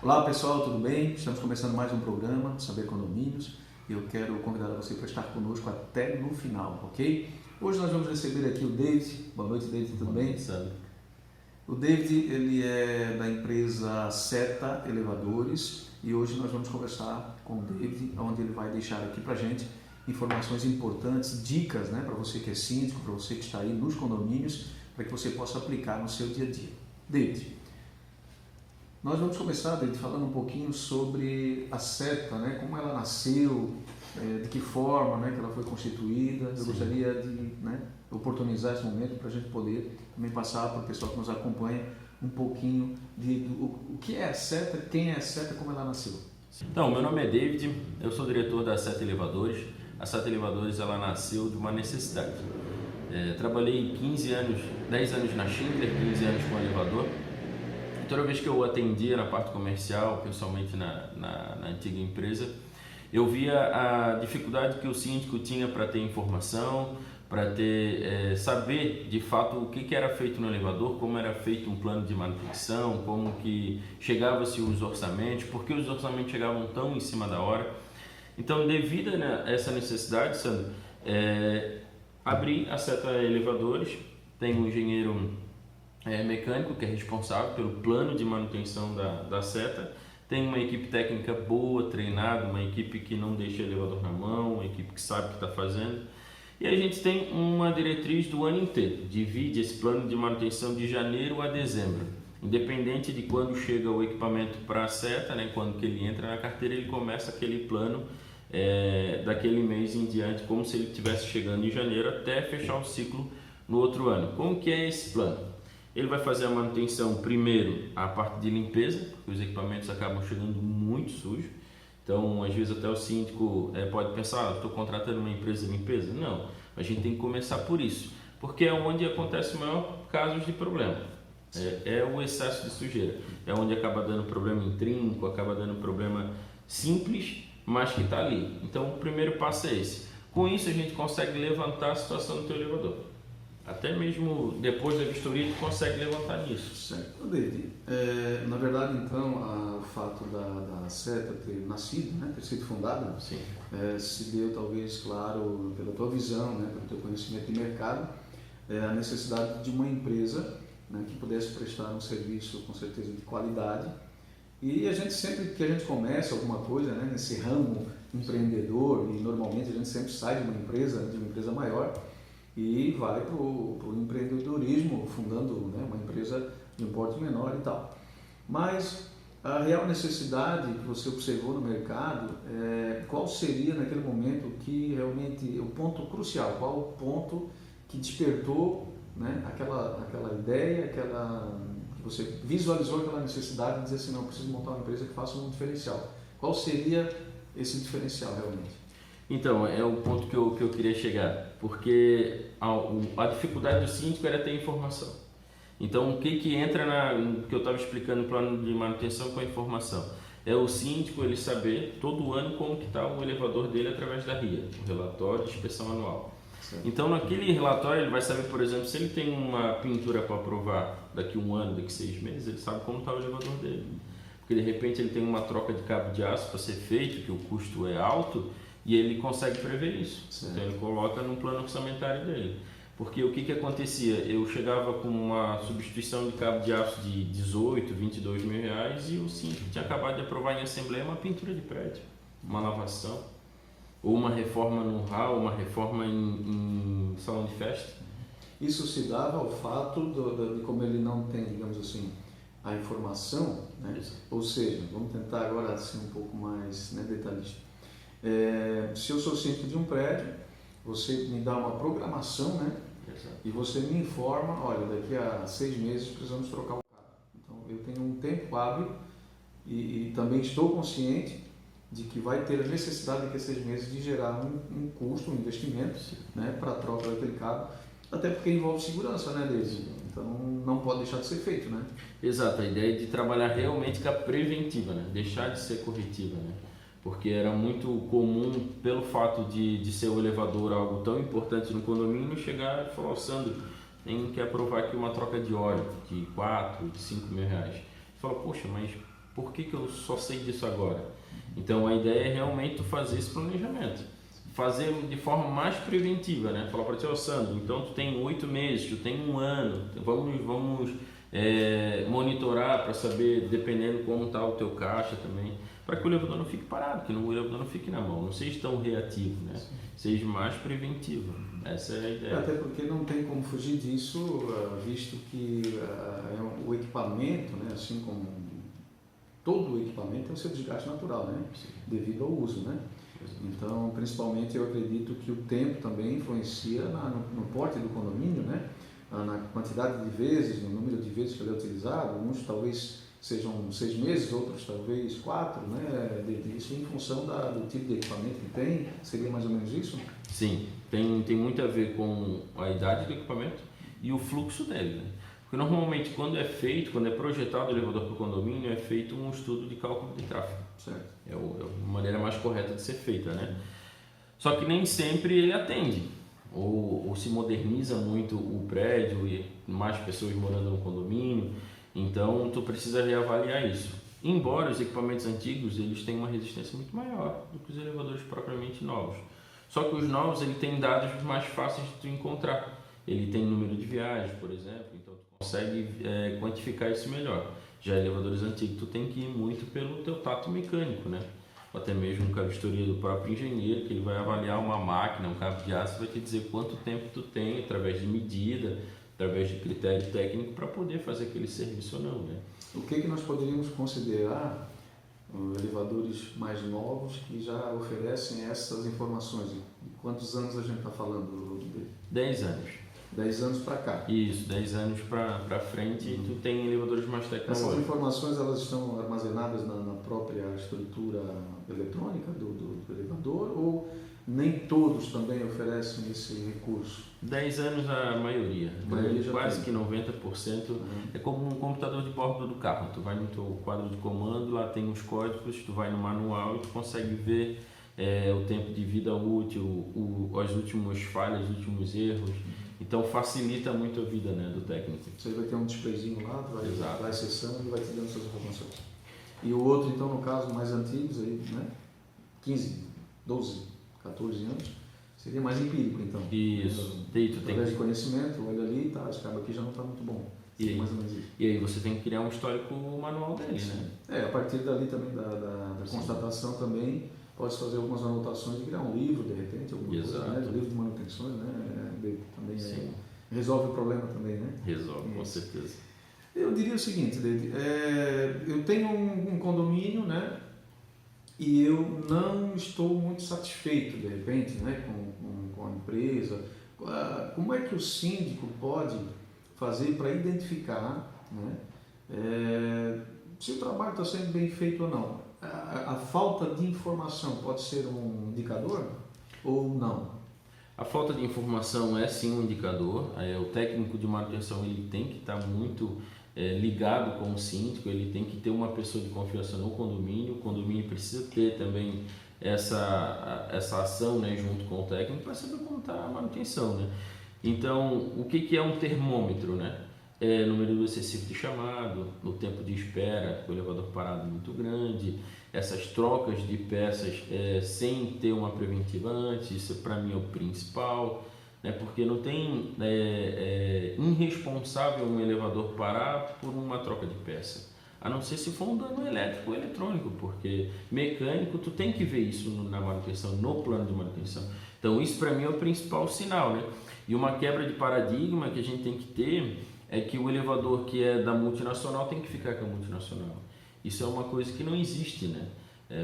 Olá pessoal, tudo bem? Estamos começando mais um programa Saber Condomínios e eu quero convidar você para estar conosco até no final, ok? Hoje nós vamos receber aqui o David. Boa noite, David, tudo bem? Sabe? O David, ele é da empresa Seta Elevadores e hoje nós vamos conversar com o David, onde ele vai deixar aqui para a gente informações importantes, dicas, né, para você que é síndico, para você que está aí nos condomínios, para que você possa aplicar no seu dia a dia. David, nós vamos começar, David, falando um pouquinho sobre a Seta, né? Como ela nasceu, de que forma, né, que ela foi constituída. Eu gostaria de, né, oportunizar esse momento para a gente poder também passar para o pessoal que nos acompanha um pouquinho o que é a Seta, quem é a Seta, como ela nasceu. Então, meu nome é David, eu sou diretor da Seta Elevadores. A Seta Elevadores ela nasceu de uma necessidade. Trabalhei 10 anos na Schindler, 15 anos com elevador. Toda vez que eu atendia na parte comercial, pessoalmente na antiga empresa, eu via a dificuldade que o síndico tinha para ter informação, para saber de fato o que era feito no elevador, como era feito um plano de manutenção, como que chegava-se os orçamentos, por que os orçamentos chegavam tão em cima da hora. Então, devido a essa necessidade, Sandro, abri a Seta Elevadores, tem um engenheiro mecânico que é responsável pelo plano de manutenção da Seta, tem uma equipe técnica boa, treinada, uma equipe que não deixa o elevador na mão, uma equipe que sabe o que está fazendo, e a gente tem uma diretriz do ano inteiro, divide esse plano de manutenção de janeiro a dezembro, independente de quando chega o equipamento para a Seta, né, quando que ele entra na carteira, ele começa aquele plano daquele mês em diante, como se ele estivesse chegando em janeiro até fechar o ciclo no outro ano. Como que é esse plano? Ele vai fazer a manutenção primeiro, a parte de limpeza, porque os equipamentos acabam chegando muito sujos. Então, às vezes até o síndico pode pensar, estou contratando uma empresa de limpeza. Não, a gente tem que começar por isso, porque é onde acontece o maior casos de problema. É o excesso de sujeira, é onde acaba dando problema em trinco, acaba dando problema simples, mas que está ali. Então, o primeiro passo é esse. Com isso, a gente consegue levantar a situação do teu elevador. Até mesmo depois da vistoria, a gente consegue levantar nisso. Certo. David, na verdade, então, o fato da Seta ter nascido, né, ter sido fundada, Sim. Se deu talvez, claro, pela tua visão, né, pelo teu conhecimento de mercado, a necessidade de uma empresa, né, que pudesse prestar um serviço com certeza de qualidade. E a gente sempre que a gente começa alguma coisa, né, nesse ramo empreendedor, e normalmente a gente sempre sai de uma empresa maior, e vai para o empreendedorismo, fundando, né, uma empresa de um porte menor e tal. Mas a real necessidade que você observou no mercado, qual seria naquele momento que realmente, o ponto crucial, qual o ponto que despertou, né, aquela ideia, que você visualizou aquela necessidade de dizer assim, não, eu preciso montar uma empresa que faça um diferencial. Qual seria esse diferencial realmente? Então, é o ponto que eu queria chegar, porque a dificuldade do síndico era ter informação. Então, o que entra no que eu estava explicando no plano de manutenção com a informação? É o síndico ele saber todo ano como que está o elevador dele através da RIA, o relatório de inspeção anual. Certo. Então, naquele relatório ele vai saber, por exemplo, se ele tem uma pintura para aprovar daqui um ano, daqui 6 meses, ele sabe como está o elevador dele. Porque de repente ele tem uma troca de cabo de aço para ser feito, que o custo é alto, e ele consegue prever isso. Certo. Então ele coloca no plano orçamentário dele. Porque o que acontecia? Eu chegava com uma substituição de cabo de aço de 18, 22 mil reais e o síndico tinha acabado de aprovar em assembleia uma pintura de prédio, uma lavação, ou uma reforma no hall, uma reforma em salão de festa. Isso se dava ao fato de como ele não tem, digamos assim, a informação, né? Ou seja, vamos tentar agora ser um pouco mais, né, detalhista. Se eu sou síndico de um prédio, você me dá uma programação, né? Exato. E você me informa, olha, daqui a 6 meses precisamos trocar o cabo. Então eu tenho um tempo hábil e também estou consciente de que vai ter a necessidade daqui a 6 meses de gerar um custo, um investimento, né, para a troca daquele cabo, até porque envolve segurança, né, deles. Então não pode deixar de ser feito, né? Exato, a ideia é de trabalhar realmente com a preventiva, né? Deixar de ser corretiva, né? Porque era muito comum, pelo fato de ser o elevador algo tão importante no condomínio, chegar e falar, Sandro, tem que aprovar aqui uma troca de óleo de 4, de 5 mil reais. Você fala, poxa, mas por que eu só sei disso agora? Então a ideia é realmente tu fazer esse planejamento, fazer de forma mais preventiva, né? Falar para ti, Sandro, então tu tem 8 meses, tu tem 1 ano, vamos monitorar para saber, dependendo como está o teu caixa também, para que o elevador não fique parado, que o elevador não fique na mão, não seja tão reativo, né? Seja mais preventivo. Essa é a ideia. Até porque não tem como fugir disso, visto que o equipamento, né, assim como todo o equipamento, tem o seu desgaste natural, né? Sim. Devido ao uso, né? Então, principalmente, eu acredito que o tempo também influencia no porte do condomínio, né? Na quantidade de vezes, no número de vezes que ele é utilizado. Uns talvez sejam 6 meses, outros talvez 4, né? Isso em função do tipo de equipamento que tem. Seria mais ou menos isso? Sim, tem muito a ver com a idade do equipamento e o fluxo dele, né? Porque normalmente quando é projetado o elevador para o condomínio, é feito um estudo de cálculo de tráfego. Certo. É a maneira mais correta de ser feita, né? Só que nem sempre ele atende, ou se moderniza muito o prédio e mais pessoas morando no condomínio, então tu precisa reavaliar isso. Embora os equipamentos antigos eles tenham uma resistência muito maior do que os elevadores propriamente novos. Só que os novos ele tem dados mais fáceis de tu encontrar. Ele tem número de viagens, por exemplo, então tu consegue quantificar isso melhor. Já elevadores antigos, tu tem que ir muito pelo teu tato mecânico, né? Ou até mesmo com a vistoria do próprio engenheiro, que ele vai avaliar uma máquina, um cabo de aço, vai te dizer quanto tempo tu tem, através de medida, através de critério técnico, para poder fazer aquele serviço ou não, né? O que nós poderíamos considerar elevadores mais novos que já oferecem essas informações? De quantos anos a gente está falando? 10 anos. 10 anos para cá. Isso, 10 anos para frente, tu tem elevadores mais tecnológicos. Essas informações elas estão armazenadas na própria estrutura eletrônica do elevador ou nem todos também oferecem esse recurso? 10 anos a maioria já quase que 90%. É como um computador de bordo do carro. Tu vai no teu quadro de comando, lá tem os códigos, tu vai no manual e tu consegue ver o tempo de vida útil, as últimas falhas, os últimos erros. Então facilita muito a vida, né, do técnico. Você vai ter um displayzinho lá, tu vai acessando e vai te dando essas informações. E o outro, então, no caso, mais antigos, aí, né? 15, 12, 14 anos, seria mais empírico, então. Isso. Através de conhecimento, olha ali, tá, esse cabo aqui já não está muito bom. E aí, mais ou menos isso. E aí você tem que criar um histórico manual dele, né? A partir dali também da constatação também, pode fazer algumas anotações e criar um livro, de repente, alguma coisa, né? Do livro de manutenções, né? Também resolve o problema também, né? Resolve, com certeza. Eu diria o seguinte, David, eu tenho um condomínio, né? E eu não estou muito satisfeito, de repente, né? Com a empresa. Como é que o síndico pode fazer para identificar, né? Se o trabalho está sendo bem feito ou não? A falta de informação pode ser um indicador ou não? A falta de informação é sim um indicador. O técnico de manutenção ele tem que estar muito ligado com o síndico, ele tem que ter uma pessoa de confiança no condomínio. O condomínio precisa ter também essa ação, né, junto com o técnico para saber como está a manutenção, né? Então, o que é um termômetro, né? Número excessivo de chamado, o tempo de espera, o elevador parado muito grande, essas trocas de peças sem ter uma preventiva antes, isso para mim é o principal, né? Porque não tem irresponsável um elevador parar por uma troca de peça, a não ser se for um dano elétrico ou eletrônico, porque mecânico tu tem que ver isso na manutenção, no plano de manutenção. Então isso para mim é o principal sinal, né? E uma quebra de paradigma que a gente tem que ter é que o elevador que é da multinacional tem que ficar com a multinacional. Isso é uma coisa que não existe, né?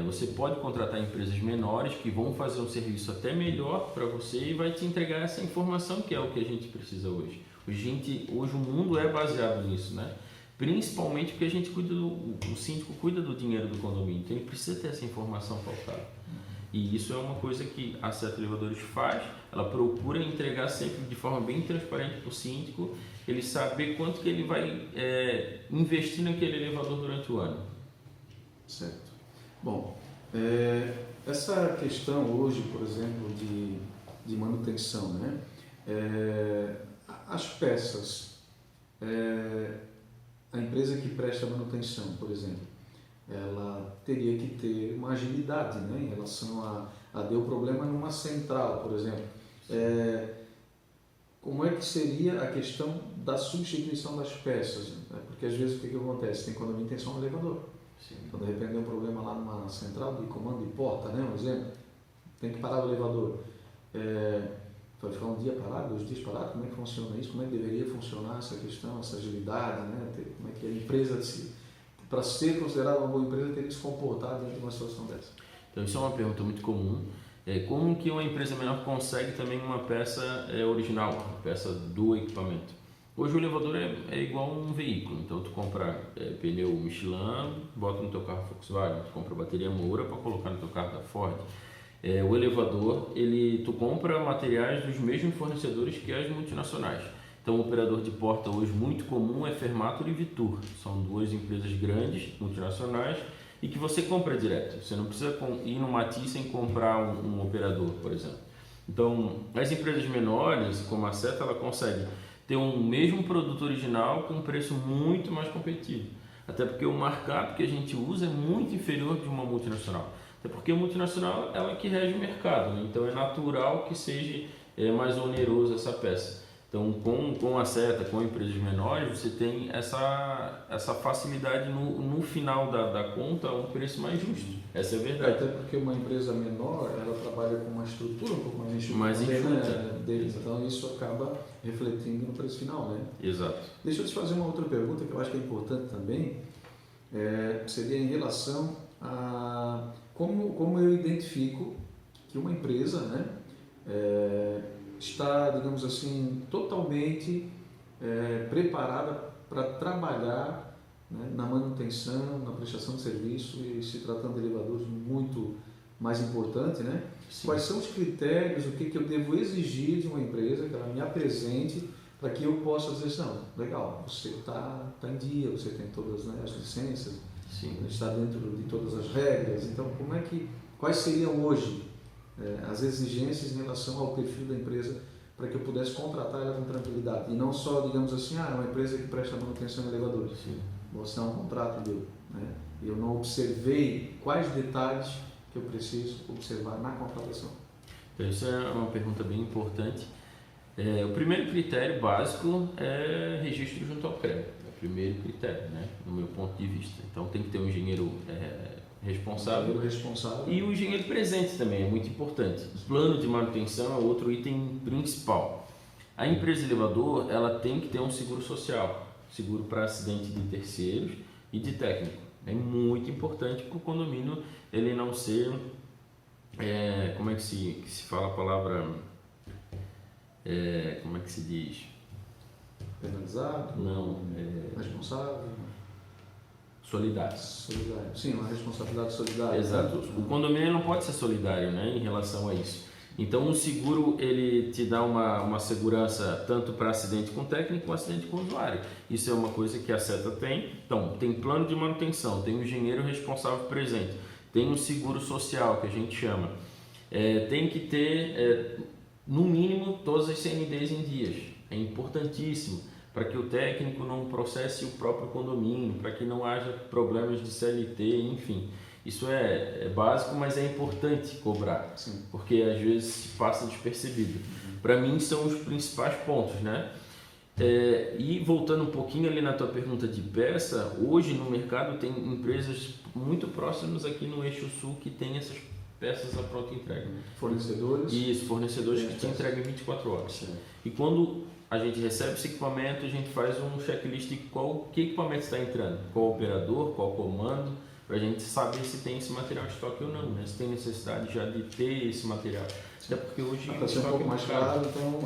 Você pode contratar empresas menores que vão fazer um serviço até melhor para você e vai te entregar essa informação que é o que a gente precisa hoje. Hoje o mundo é baseado nisso, né? Principalmente porque a gente o síndico cuida do dinheiro do condomínio, então ele precisa ter essa informação pautada. E isso é uma coisa que a Sete Elevadores faz, ela procura entregar sempre de forma bem transparente para o síndico, ele saber quanto que ele vai investir naquele elevador durante o ano. Certo. Bom, essa questão hoje, por exemplo, de manutenção, né? As peças, a empresa que presta manutenção, por exemplo, ela teria que ter uma agilidade, né, em relação a deu problema numa central, por exemplo. Como é que seria a questão da substituição das peças? Né? Porque às vezes o que acontece? Tem condomínio que tem só um elevador. Sim. Então de repente tem um problema lá numa central de comando de porta, né, um exemplo, tem que parar o elevador. Vai ficar um dia parado, 2 dias parado, como é que funciona isso? Como é que deveria funcionar essa questão, essa agilidade, né? Como é que a empresa, para ser considerada uma boa empresa, teria que se comportar dentro de uma situação dessa? Então isso é uma pergunta muito comum. Como que uma empresa menor consegue também uma peça original, uma peça do equipamento? Hoje o elevador é igual um veículo, então tu compra pneu Michelin, bota no teu carro Volkswagen, tu compra bateria Moura para colocar no teu carro da Ford. O elevador, tu compra materiais dos mesmos fornecedores que as multinacionais. Então o operador de porta hoje muito comum é Fermator e Vitur, são 2 empresas grandes, multinacionais, e que você compra direto. Você não precisa ir no Matisse e comprar um operador, por exemplo. Então, as empresas menores, como a Seta, ela consegue ter um mesmo produto original com um preço muito mais competitivo. Até porque o markup que a gente usa é muito inferior de uma multinacional. Até porque a multinacional ela que rege o mercado, né? Então é natural que seja mais oneroso essa peça. Então, com a Seta, com empresas menores, você tem essa facilidade no final da conta, um preço mais justo. Essa é a verdade. Até porque uma empresa menor, ela trabalha com uma estrutura um pouco mais enxuta deles. Então, isso acaba refletindo no preço final, né? Exato. Deixa eu te fazer uma outra pergunta que eu acho que é importante também. Seria em relação a como eu identifico que uma empresa, né, está, digamos assim, totalmente preparada para trabalhar, né, na manutenção, na prestação de serviço, e se tratando de elevadores muito mais importante, né? Sim. Quais são os critérios, o que eu devo exigir de uma empresa que ela me apresente para que eu possa dizer assim, não, legal, você está em dia, você tem todas, né, as licenças, sim, está dentro de todas as regras. Então, quais seriam hoje as exigências em relação ao perfil da empresa para que eu pudesse contratar ela com tranquilidade? E não só, digamos assim, uma empresa que presta manutenção em elevadores. Sim. Você é um contrato meu, né? Eu não observei quais detalhes que eu preciso observar na contratação. Então, isso é uma pergunta bem importante. O primeiro critério básico é registro junto ao CREA. É o primeiro critério, né? No meu ponto de vista. Então tem que ter um engenheiro responsável e o engenheiro presente também, é muito importante. O plano de manutenção é outro item principal. A empresa elevador, ela tem que ter um seguro social, seguro para acidente de terceiros e de técnico. É muito importante para o condomínio ele não ser, como é que se fala a palavra, como é que se diz? Penalizado? Não. Responsável? Solidário. Sim, uma responsabilidade solidária. Exato. O condomínio não pode ser solidário, né, em relação a isso. Então o seguro ele te dá uma segurança tanto para acidente com técnico como acidente com usuário. Isso é uma coisa que a Seta tem. Então tem plano de manutenção, tem um engenheiro responsável presente, tem um seguro social que a gente chama. Tem que ter no mínimo todas as CNDs em dias. É importantíssimo para que o técnico não processe o próprio condomínio, para que não haja problemas de CLT, enfim. Isso é básico, mas é importante cobrar, sim, porque às vezes passa despercebido. Para mim são os principais pontos, né? E voltando um pouquinho ali na tua pergunta de peça, hoje no mercado tem empresas muito próximas aqui no Eixo Sul que tem essas peças à pronta entrega. Fornecedores? Isso, fornecedores que te entregam em 24 horas. Sim. E quando a gente recebe esse equipamento, a gente faz um checklist de que equipamento está entrando, qual operador, qual comando, para a gente saber se tem esse material de estoque ou não, né? Se tem necessidade já de ter esse material. Até porque hoje para ser um pouco mais claro, então,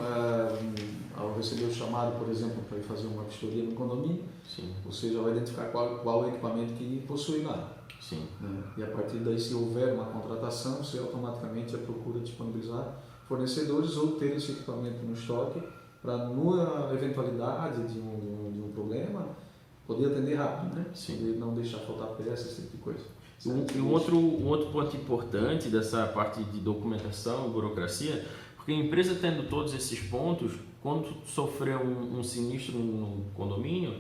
ao receber o chamado, por exemplo, para ir fazer uma vistoria no condomínio, sim, você já vai identificar qual é o equipamento que possui lá. Sim. Né? E a partir daí, se houver uma contratação, você automaticamente já procura disponibilizar fornecedores ou ter esse equipamento no estoque para, na eventualidade de um problema, poder atender rápido, né? Sim. E não deixar faltar peça, esse tipo de coisa. Um outro ponto importante dessa parte de documentação, burocracia, porque a empresa tendo todos esses pontos, quando sofrer um sinistro no condomínio,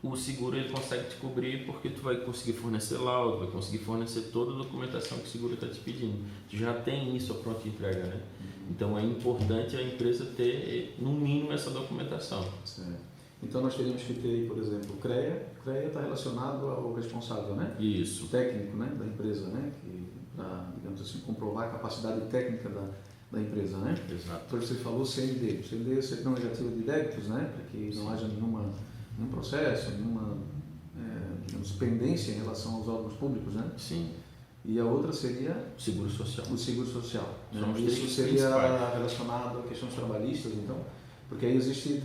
o seguro ele consegue te cobrir porque tu vai conseguir fornecer laudo, vai conseguir fornecer toda a documentação que o seguro está te pedindo. Tu já tem isso a pronta entrega, né? Então é importante a empresa ter, no mínimo, essa documentação. Certo. Então nós teríamos que ter aí, por exemplo, o CREA. O CREA está relacionado ao responsável, né? Isso. O técnico, né, da empresa, né? Para, digamos assim, comprovar a capacidade técnica da empresa, né? Exato. Então você falou CND. O CND é certidão negativa de débitos, né? Para que não haja nenhum processo, nenhuma digamos, pendência em relação aos órgãos públicos, né? Sim. E a outra seria o seguro social. O seguro social. São os Isso três seria principais. relacionado a questões trabalhistas, então, porque aí existe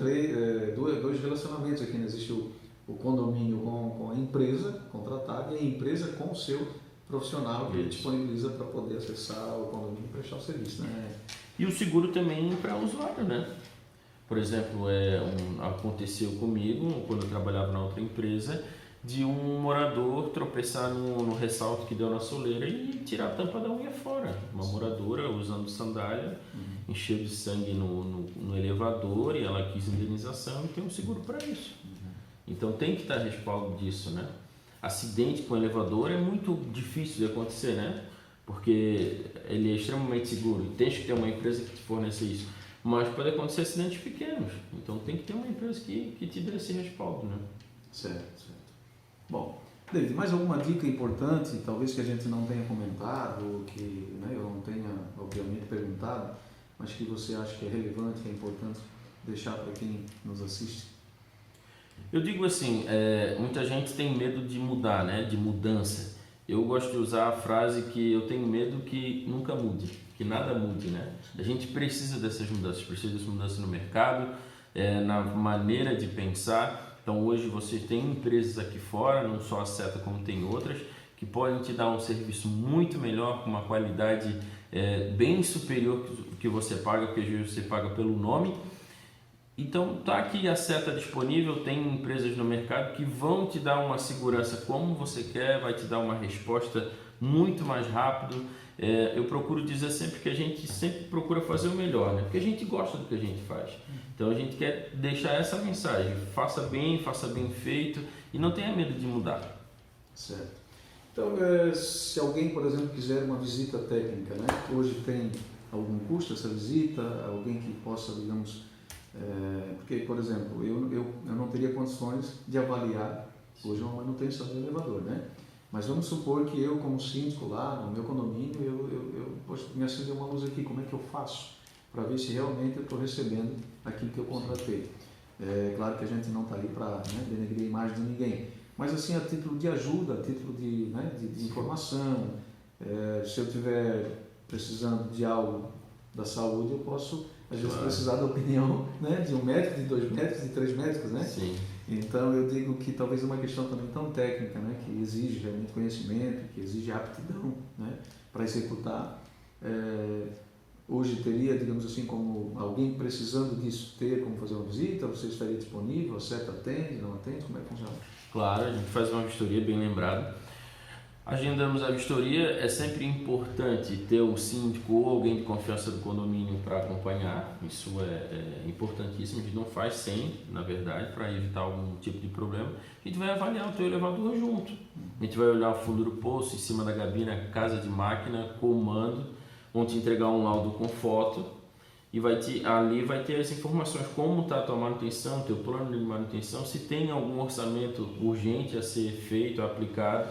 dois relacionamentos aqui, né? Existe o condomínio com a empresa contratada e a empresa com o seu profissional que disponibiliza para poder acessar o condomínio e prestar o serviço, né? E o seguro também para o usuário, né? Por exemplo, aconteceu comigo, quando eu trabalhava na outra empresa, de um morador tropeçar no ressalto que deu na soleira e tirar a tampa da unha fora. Uma moradora usando sandália, encheu de sangue no elevador e ela quis indenização e tem um seguro para isso. Então tem que estar respaldo disso, né? Acidente com elevador é muito difícil de acontecer, né? Porque ele é extremamente seguro e tem que ter uma empresa que te forneça isso. Mas pode acontecer acidentes pequenos, então tem que ter uma empresa que te dê esse respaldo, né? Certo. Bom, David, mais alguma dica importante, talvez que a gente não tenha comentado, ou que eu não tenha, obviamente, perguntado, mas que você acha que é relevante, que é importante deixar para quem nos assiste? Eu digo assim, muita gente tem medo de mudar, né? De mudança. Eu gosto de usar a frase que eu tenho medo que nunca mude, que nada mude, né? A gente precisa dessas mudanças no mercado, na maneira de pensar. Então hoje você tem empresas aqui fora, não só a Seta como tem outras, que podem te dar um serviço muito melhor, com uma qualidade bem superior que você paga, porque às vezes você paga pelo nome. Então está aqui a Seta disponível, tem empresas no mercado que vão te dar uma segurança como você quer, vai te dar uma resposta muito mais rápido. Eu procuro dizer sempre que a gente sempre procura fazer o melhor, né? Porque a gente gosta do que a gente faz. Então a gente quer deixar essa mensagem, faça bem feito e não tenha medo de mudar. Certo. Então, se alguém, por exemplo, quiser uma visita técnica, né? Hoje tem algum custo essa visita, alguém que possa, digamos, porque, por exemplo, eu não teria condições de avaliar hoje uma manutenção do elevador, né? Mas vamos supor que eu, como síndico lá no meu condomínio, poxa, me acendeu uma luz aqui, como é que eu faço para ver se realmente eu estou recebendo aquilo que eu contratei? É claro que a gente não está ali para denegrir a imagem de ninguém, mas assim, a título de ajuda, a título de informação, se eu estiver precisando de algo da saúde, eu posso, às vezes, precisar da opinião de um médico, de 2 médicos, de 3 médicos, né? Sim. Então eu digo que talvez é uma questão também tão técnica, né, que exige realmente conhecimento, que exige aptidão, né, para executar. Hoje teria, digamos assim, como alguém precisando disso ter como fazer uma visita, você estaria disponível, a Seta atende, não atende, como é que funciona? Claro, a gente faz uma vistoria, bem lembrado. Agendamos a vistoria, é sempre importante ter um síndico ou alguém de confiança do condomínio para acompanhar, isso é importantíssimo, a gente não faz sem, na verdade, para evitar algum tipo de problema. A gente vai avaliar o teu elevador junto, a gente vai olhar o fundo do poço, em cima da gabina, casa de máquina, comando, vão te entregar um laudo com foto e ali vai ter as informações, como está a tua manutenção, teu plano de manutenção, se tem algum orçamento urgente a ser feito, aplicado.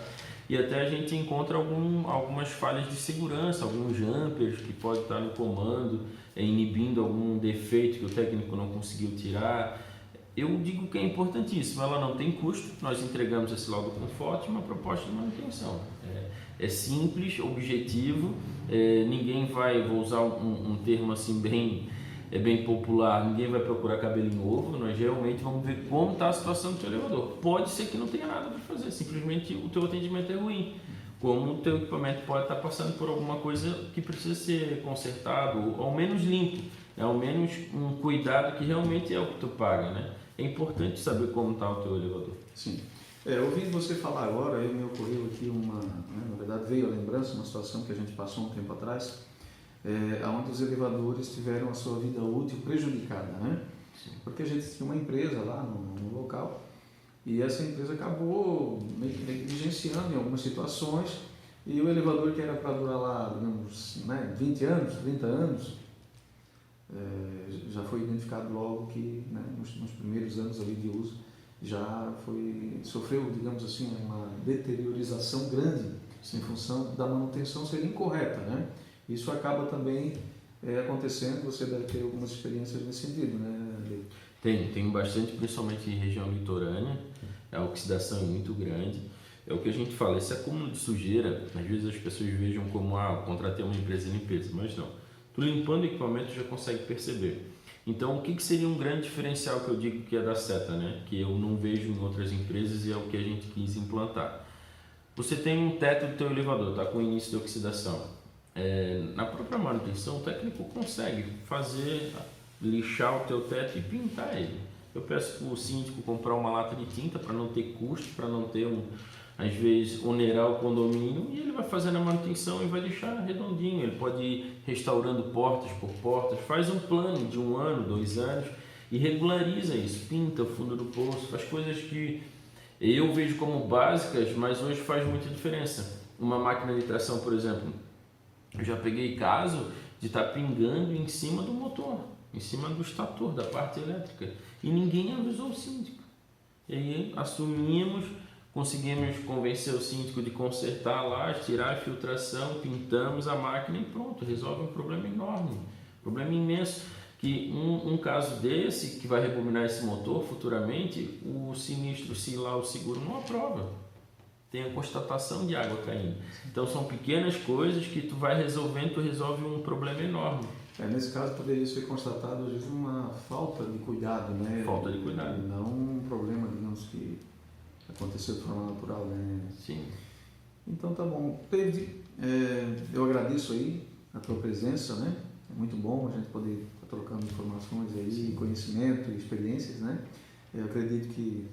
E até a gente encontra algumas falhas de segurança, alguns jumpers que podem estar no comando, inibindo algum defeito que o técnico não conseguiu tirar. Eu digo que é importantíssimo, ela não tem custo, nós entregamos esse laudo com foto e uma proposta de manutenção. É simples, objetivo, ninguém vou usar um termo assim bem popular, ninguém vai procurar cabelo novo, nós realmente vamos ver como está a situação do teu elevador. Pode ser que não tenha nada para fazer, simplesmente o teu atendimento é ruim, como o teu equipamento pode estar passando por alguma coisa que precisa ser consertado, ou ao menos limpo, ao menos um cuidado que realmente é o que tu paga, né? É importante saber como está o teu elevador. Sim. Ouvindo você falar agora, me ocorreu aqui na verdade veio a lembrança, uma situação que a gente passou um tempo atrás, onde os elevadores tiveram a sua vida útil prejudicada, né? Sim. Porque a gente tinha uma empresa lá no local E essa empresa acabou meio que negligenciando em algumas situações, e o elevador que era para durar lá, digamos, né, 20 anos, 30 anos, já foi identificado logo que, né, nos primeiros anos ali de uso sofreu, digamos assim, uma deteriorização grande em função da manutenção ser incorreta, né? Isso acaba também acontecendo, você deve ter algumas experiências nesse sentido, né, Leite? Tem bastante, principalmente em região litorânea, a oxidação é muito grande. É o que a gente fala, esse acúmulo de sujeira, às vezes as pessoas vejam como, contratei uma empresa de limpeza, mas não. Tu limpando o equipamento já consegue perceber. Então, o que seria um grande diferencial que eu digo que é da Seta, né? Que eu não vejo em outras empresas e é o que a gente quis implantar. Você tem um teto do teu elevador, tá com início de oxidação. Na própria manutenção, o técnico consegue lixar o teu teto e pintar ele. Eu peço para o síndico comprar uma lata de tinta para não ter custo, para não ter às vezes onerar o condomínio, e ele vai fazendo a manutenção e vai deixar redondinho. Ele pode ir restaurando portas por portas, faz um plano de 1 ano, 2 anos e regulariza isso, pinta o fundo do poço, faz coisas que eu vejo como básicas, mas hoje faz muita diferença. Uma máquina de tração, por exemplo, eu já peguei caso de estar pingando em cima do motor, em cima do estator, da parte elétrica, e ninguém avisou o síndico. E aí conseguimos convencer o síndico de consertar lá, tirar a filtração, pintamos a máquina e pronto, resolve um problema enorme, problema imenso. Que um caso desse, que vai rebobinar esse motor futuramente, o sinistro, se lá o seguro não aprova, tem a constatação de água caindo. Então são pequenas coisas que tu vai resolvendo, tu resolve um problema enorme. Nesse caso poderia ser constatado às vezes uma falta de cuidado, né? Falta de cuidado. E não um problema, digamos, que aconteceu de forma natural, né? Sim. Então tá bom. David, eu agradeço aí a tua presença, né? É muito bom a gente poder estar trocando informações aí, sim, conhecimento e experiências, né? Eu acredito que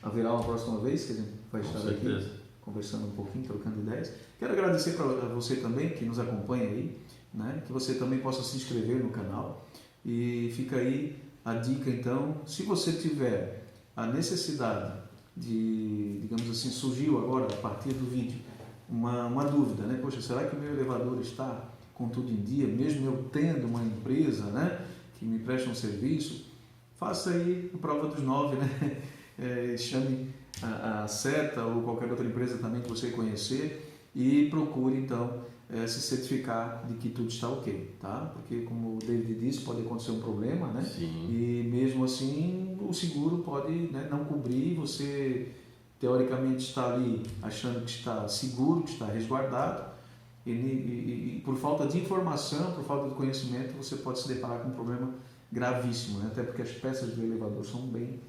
haverá uma próxima vez que a gente vai estar aqui conversando um pouquinho, trocando ideias. Quero agradecer para você também que nos acompanha aí, né? Que você também possa se inscrever no canal, e fica aí a dica então, se você tiver a necessidade de, digamos assim, surgiu agora a partir do vídeo uma dúvida, né? Poxa, será que o meu elevador está com tudo em dia, mesmo eu tendo uma empresa, né, que me presta um serviço? Faça aí a prova dos 9, né? Chame a Seta ou qualquer outra empresa também que você conhecer e procure então se certificar de que tudo está ok, tá? Porque, como o David disse, pode acontecer um problema, né? Sim. E mesmo assim o seguro pode, né, não cobrir. Você teoricamente está ali achando que está seguro, que está resguardado, e por falta de informação, por falta de conhecimento, você pode se deparar com um problema gravíssimo, né? Até porque as peças do elevador são bem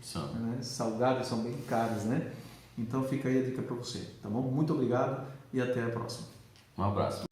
salgadas, são bem caras, né? Então fica aí a dica para você, tá bom? Muito obrigado e até a próxima. Um abraço.